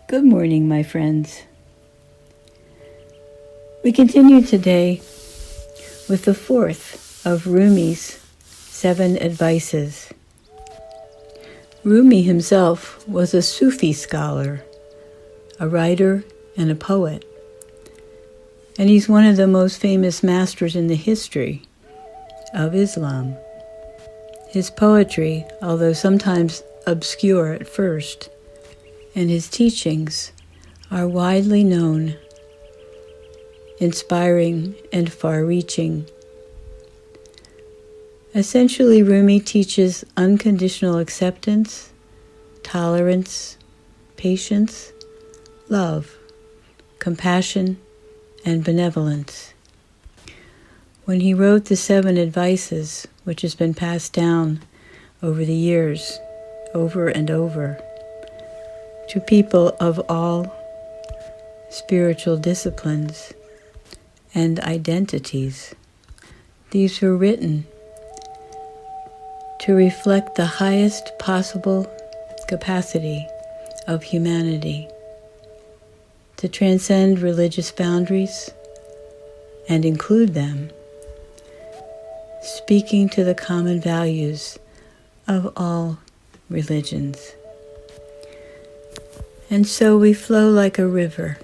Good morning, my friends. We continue today with the fourth of Rumi's 7 advices. Rumi himself was a Sufi scholar, a writer, and a poet. And he's one of the most famous masters in the history of Islam. His poetry, although sometimes obscure at first, and his teachings are widely known, inspiring and far-reaching. Essentially, Rumi teaches unconditional acceptance, tolerance, patience, love, compassion, and benevolence. When he wrote the 7 advices, which has been passed down over the years, over and over, to people of all spiritual disciplines and identities, these were written to reflect the highest possible capacity of humanity, to transcend religious boundaries and include them, speaking to the common values of all religions. And so we flow like a river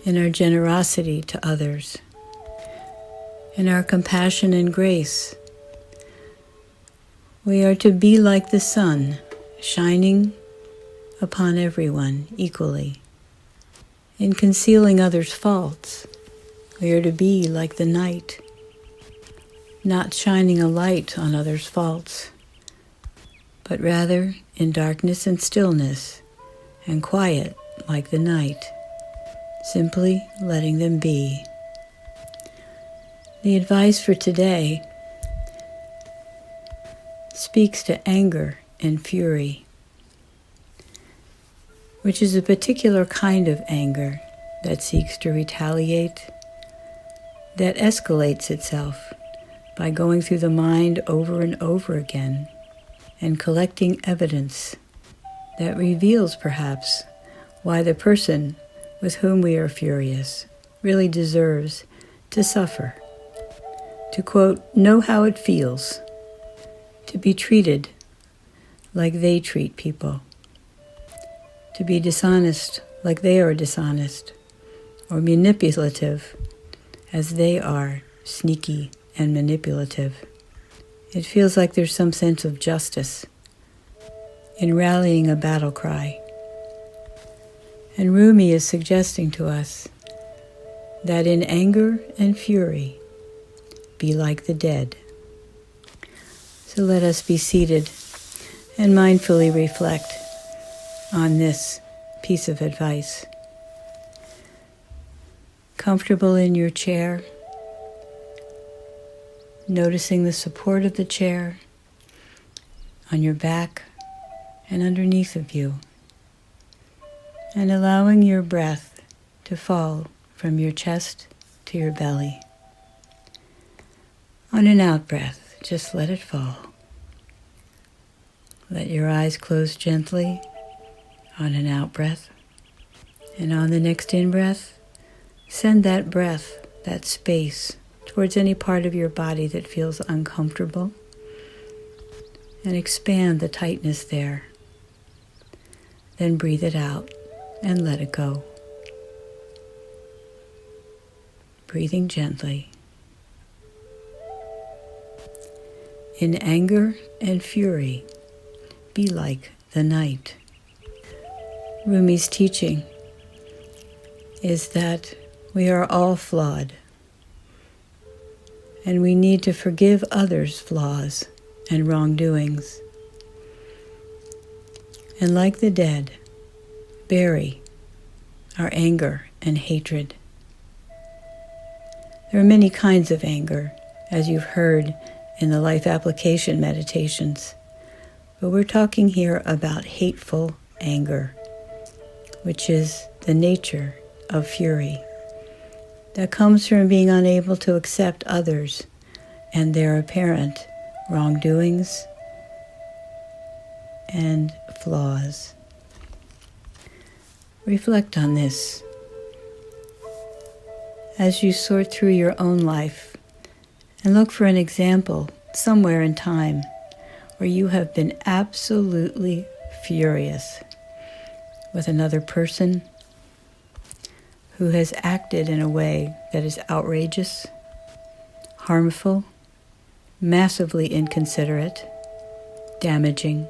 in our generosity to others, in our compassion and grace. We are to be like the sun, shining upon everyone equally. In concealing others' faults, we are to be like the night, not shining a light on others' faults, but rather in darkness and stillness and quiet like the night, simply letting them be. The advice for today speaks to anger and fury, which is a particular kind of anger that seeks to retaliate, that escalates itself by going through the mind over and over again and collecting evidence that reveals perhaps why the person with whom we are furious really deserves to suffer, to, quote, know how it feels to be treated like they treat people, to be dishonest like they are dishonest, or manipulative as they are sneaky and manipulative. It feels like there's some sense of justice in rallying a battle cry. And Rumi is suggesting to us that in anger and fury, be like the dead. So let us be seated and mindfully reflect on this piece of advice. Comfortable in your chair, noticing the support of the chair on your back and underneath of you, and allowing your breath to fall from your chest to your belly. On an out-breath, just let it fall. Let your eyes close gently on an out-breath, and on the next in-breath, send that breath, that space, towards any part of your body that feels uncomfortable, and expand the tightness there. Then breathe it out and let it go. Breathing gently. In anger and fury, be like the night. Rumi's teaching is that we are all flawed, and we need to forgive others' flaws and wrongdoings. And like the dead, bury our anger and hatred. There are many kinds of anger, as you've heard in the life application meditations, but we're talking here about hateful anger, which is the nature of fury, that comes from being unable to accept others and their apparent wrongdoings and flaws. Reflect on this as you sort through your own life and look for an example somewhere in time where you have been absolutely furious with another person who has acted in a way that is outrageous, harmful, massively inconsiderate, damaging,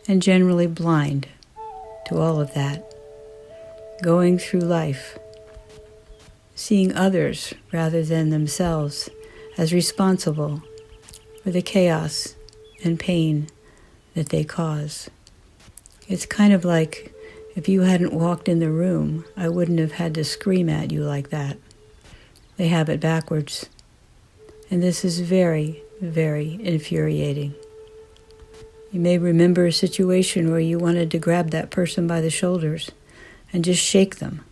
and generally blind to all of that, going through life, seeing others rather than themselves as responsible for the chaos and pain that they cause. It's kind of like if you hadn't walked in the room, I wouldn't have had to scream at you like that. They have it backwards. And this is very, very infuriating. You may remember a situation where you wanted to grab that person by the shoulders and just shake them,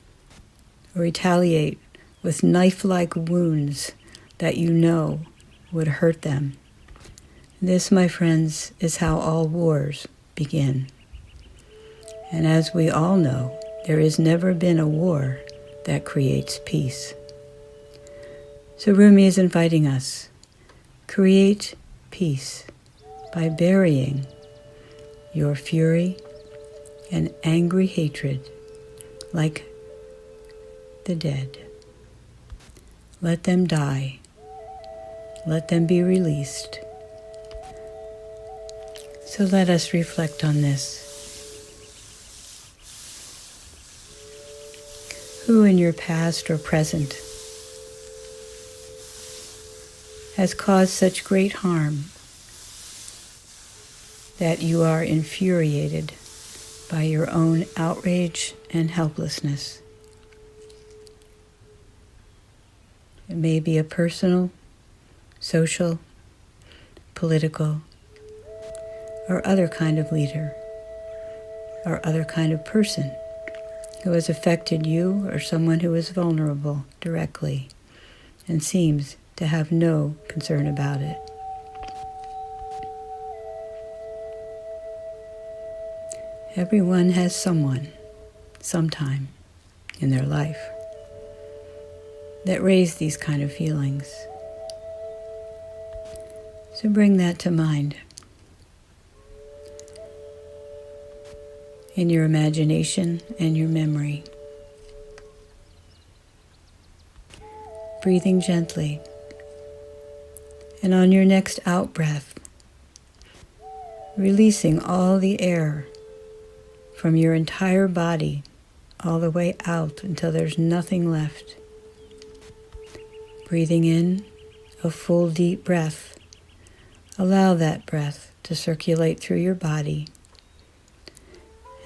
or retaliate with knife-like wounds that you know would hurt them. This, my friends, is how all wars begin. And as we all know, there has never been a war that creates peace. So Rumi is inviting us, create peace by burying your fury and angry hatred like the dead. Let them die. Let them be released. So let us reflect on this. Who in your past or present has caused such great harm that you are infuriated by your own outrage and helplessness? It may be a personal, social, political, or other kind of leader, or other kind of person who has affected you or someone who is vulnerable directly and seems to have no concern about it. Everyone has someone, sometime in their life, that raise these kind of feelings. So bring that to mind in your imagination and your memory. Breathing gently. And on your next out-breath, releasing all the air from your entire body all the way out until there's nothing left. Breathing in a full deep breath. Allow that breath to circulate through your body.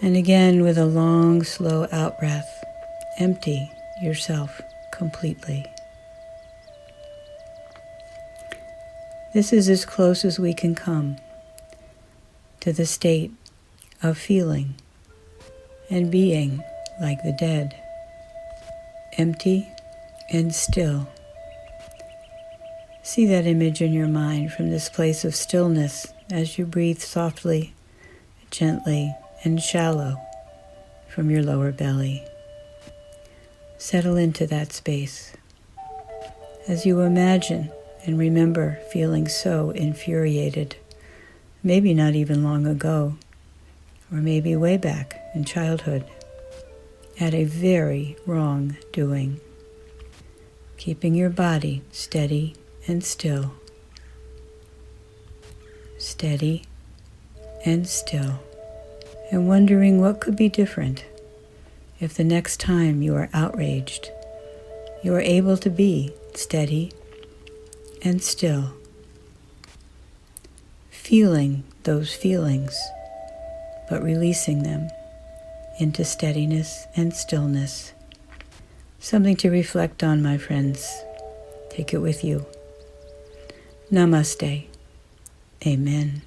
And again, with a long, slow out-breath, empty yourself completely. This is as close as we can come to the state of feeling and being like the dead, empty and still. See that image in your mind from this place of stillness as you breathe softly, gently, and shallow from your lower belly. Settle into that space as you imagine and remember feeling so infuriated, maybe not even long ago, or maybe way back in childhood, at a very wrong doing. Keeping your body steady and still. Steady and still. And wondering what could be different if the next time you are outraged, you are able to be steady and still, feeling those feelings, but releasing them into steadiness and stillness. Something to reflect on, my friends. Take it with you. Namaste. Amen.